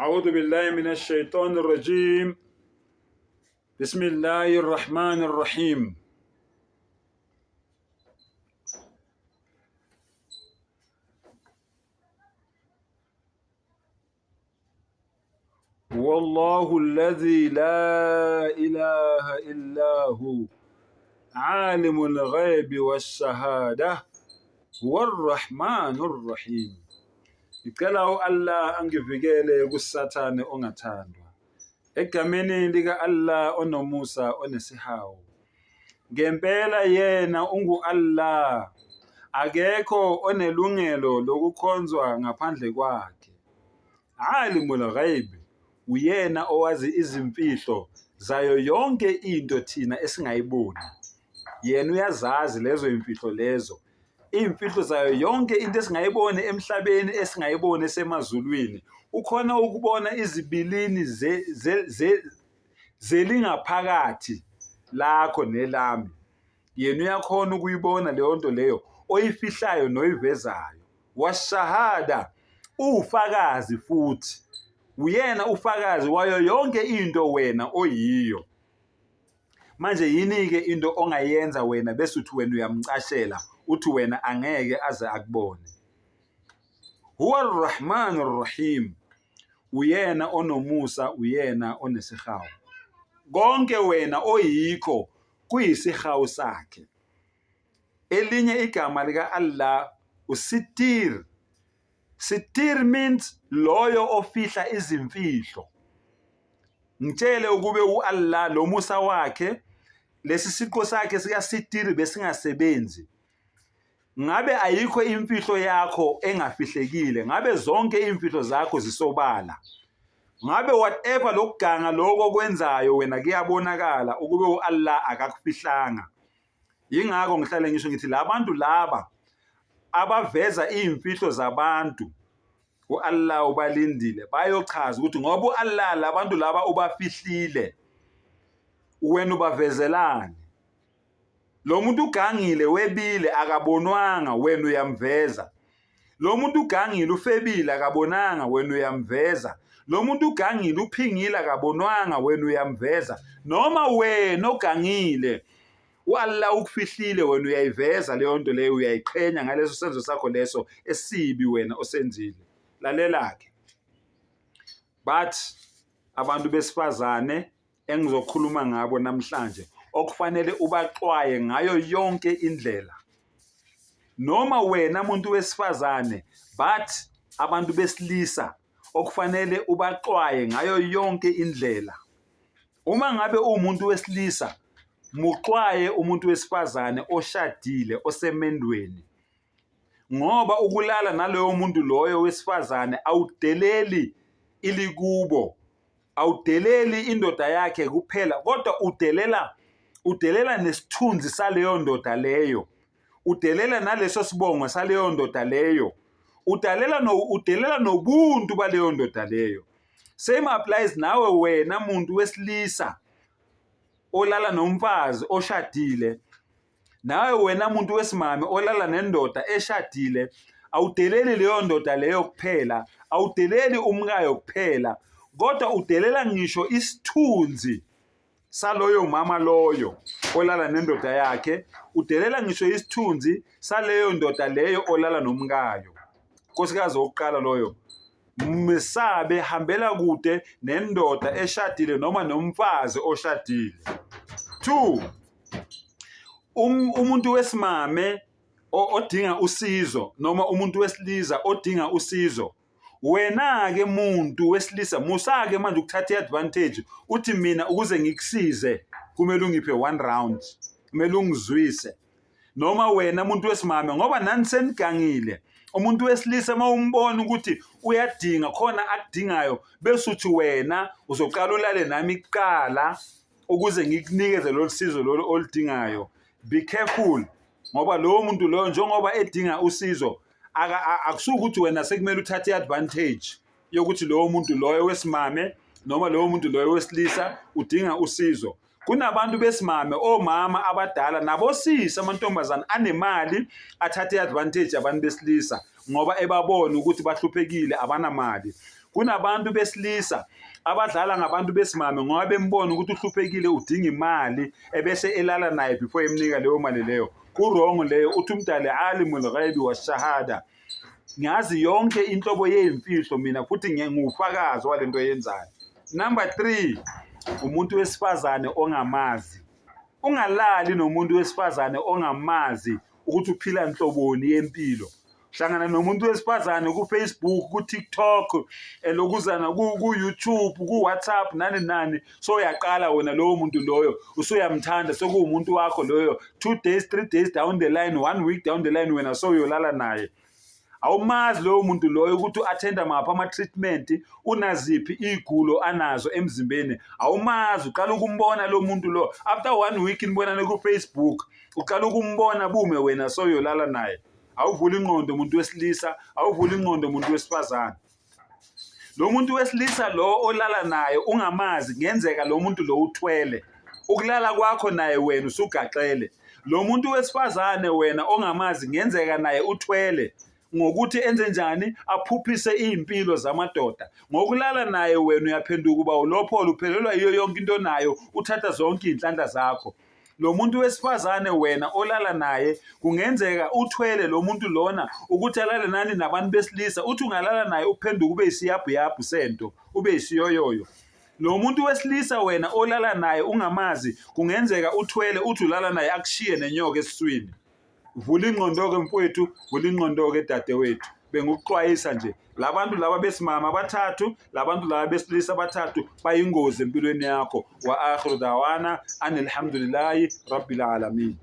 أعوذ بالله من الشيطان الرجيم. بسم الله الرحمن الرحيم. والله الذي لا إله إلا هو عالم الغيب والشهادة هو الرحمن الرحيم. Ngicela Allah angivikele kusathane ongathandwa. Egameni lika Allah onomusa onesihawu. Ngempela yena ungu-Allah. Akekho onelungelo lokukhonzwa ngaphandle kwakhe. Alimul ghaib, uyena owazi izimfihlo zayo yonke into thina esingayiboni. Yena uyazazi lezo imfihlo lezo. Imfihlo zayo yonke into esingayiboni emhlabeni esingayiboni esemazulwini. Ukhona ukubona izibilini zelingaphakathi lakho nelami. Yena uyakhona ukuyibona leyo nto leyo oyifihlayo noyivezayo. Washahada, ufakazi futhi. Uyena ufakazi wayo yonke into wena oyiyo. Manje yini-ke into ongayenza wena bese uthi wena uyamcashela uthi wena angeke aze akubone. Huwa ar-Rahman ar-Rahim. Uyena onomusa, uyena onesihawu. Konke wena oyikho kuyisihawu sakhe. Elinye igama lika Allah uSittir. Sittir means loyo ofihla izimfihlo. Ngitshele ukube uAllah lo Musa wakhe lesi siqo sakhe sika Sittir besingasebenzi. Ngabe ayikho imfihlo yakho engafihlekile, ngabe zonke imfihlo zakho zisobala. Ngabe whatever lokuganga lokho kwenzayo wena kuyabonakala ukube uAllah akakufihlanga. Yingakho ngihlale ngisho ngithi labantu laba abaveza imfihlo zabantu uAllah ubalindile bayochaza ukuthi ngoba uAllah labantu laba ubafihlile wena ubavezelani. Lo muntu ugangile webile akabonwanga wena uyamveza. Lo muntu ugangile ufebile akabonanga wena uyamveza. Lo muntu ugangile uphingile akabonwanga wena uyamveza. Noma wena ogangile uAllah ukufihlile wena uyayiveza leyo nto leyo, uyayiqhenya ngaleso senzo sakho leso esibi wena osenzile. Lalela-ke. But abantu besifazane engizokhuluma ngabo namhlanje okufanele ubaxwaye ngayo yonke indlela. Noma wena muntu wesifazane but abantu besilisa okufanele ubaxwaye ngayo yonke indlela. Uma ngabe umuntu wesilisa muxwaye umuntu wesifazane oshadile osemendweni. Ngoba ukulala naloyo muntu loyo wesifazane awudeleli ilikubo. Awudeleli indoda yakhe kuphela kodwa udelela nesithunzi saleyo ndoda leyo. Udelela naleso sibongo saleyo ndoda leyo. Udelela nobuntu baleyo ndoda leyo. Same applies nawe wena muntu wesilisa olala nomfazi oshadile. Nawe wena muntu wesimame olala nendoda eshadile. Awudeleli leyo ndoda leyo kuphela, awudeleli umkayo kuphela, kodwa udelela ngisho isithunzi saloyo mama loyo olala nendoda yakhe. Udelela ngisho isithunzi saleyo ndoda leyo olala nomkayo. Nkosikazi wokuqala loyo, mesabe hambela kude nendoda eshadile noma nomfazi oshadile. 2, umuntu wesimame odinga usizo noma umuntu wesilisa odinga usizo. Wena-ke muntu wesilisa musake manje ukuthatha iadvantage uthi mina ukuze ngikusize kumele ungiphe 1 round, kumele ungizwise. Noma wena muntu wesimame ngoba nani senigangile, umuntu wesilisa mawumbona ukuthi uyadinga khona akudingayo bese uthi wena uzoqala ulale nami kuqala ukuze ngikunikeze lo sizo lo olidingayo. Be careful ngoba lo muntu lo njengoba edinga usizo akusuka ukuthi wena sekumele uthathe iadvantage yokuthi lo muntu loyo wesimame noma lo muntu loyo wesilisa udinga usizo. Kunabantu besimame, omama abadala nabosisi amantombazane anemali athathe iadvantage abantu besilisa ngoba ebabona ukuthi bahluphekile abanamali. kunabantu besilisa abadlala ngabantu besimame ngoba bembona ukuthi uhluphekile udinga imali ebese elala naye before emnika leyo mali leyo. Kurong leyo. Uthi umdali alimul ghaibi washahada. Ngiyazi yonke inhlobo yezimfihlo mina futhi ngingufakazi walento yenzayo. Number 3, umuntu wesifazane ongamazi. Ungalali nomuntu wesifazane ongamazi ukuthi uphila inhloboni yempilo. Hlangana nomuntu wesifazane ku Facebook, ku TikTok, elokuzana ku YouTube, ku WhatsApp nani. So uyaqala wena lowo muntu loyo usuyamthanda sokuwumuntu wakho loyo. 2 days, 3 days down the line, 1 week down the line wena so uyolala naye. Awumazi lowo muntu loyo ukuthi uattenda mapha ama-treatment, unaziphi igulo anazo emzimbeni. Awumazi, uqala ukumbona lo muntu lo after 1 week nibonana ku Facebook, uqala ukumbona bume wena so uyolala naye. Awuvula ingqondo umuntu wesilisa, awuvula ingqondo umuntu wesifazane. Lo muntu wesilisa lo olala naye ungamazi, ngenzeka lo muntu lo uthwele. Ukulala kwakho naye wena usugaxele. Lo muntu wesifazane wena ongamazi ngenzeka naye uthwele. Ngokuthi enze njani aphuphise impilo zamadoda. Ngokulala naye wena uyaphenduka uba ulopholo, uphelelwa iyo yonke into nayo, uthatha zonke inhlanhla zakho. Lo muntu wesifazane wena olala naye kungenzeka uthwele lo muntu lona ukuthi alale nani nabantu besilisa, uthi ungalala naye uphenduka ube isiyabhu sento, ube isiyoyoyo. Lo muntu wesilisa wena olala naye ungamazi kungenzeka uthwele uthi ulala naye akushiye nenyoka esiswini. Vula ingqondo-ke mfowethu, vula ingqondo-ke dadewethu. Bengukuxwayisa nje, labantu laba besimama abathathu, labantu laba besilisa abathathu bayingozi empilweni yakho. Wa akhiru dawana anilhamdulillahi rabbil alamin.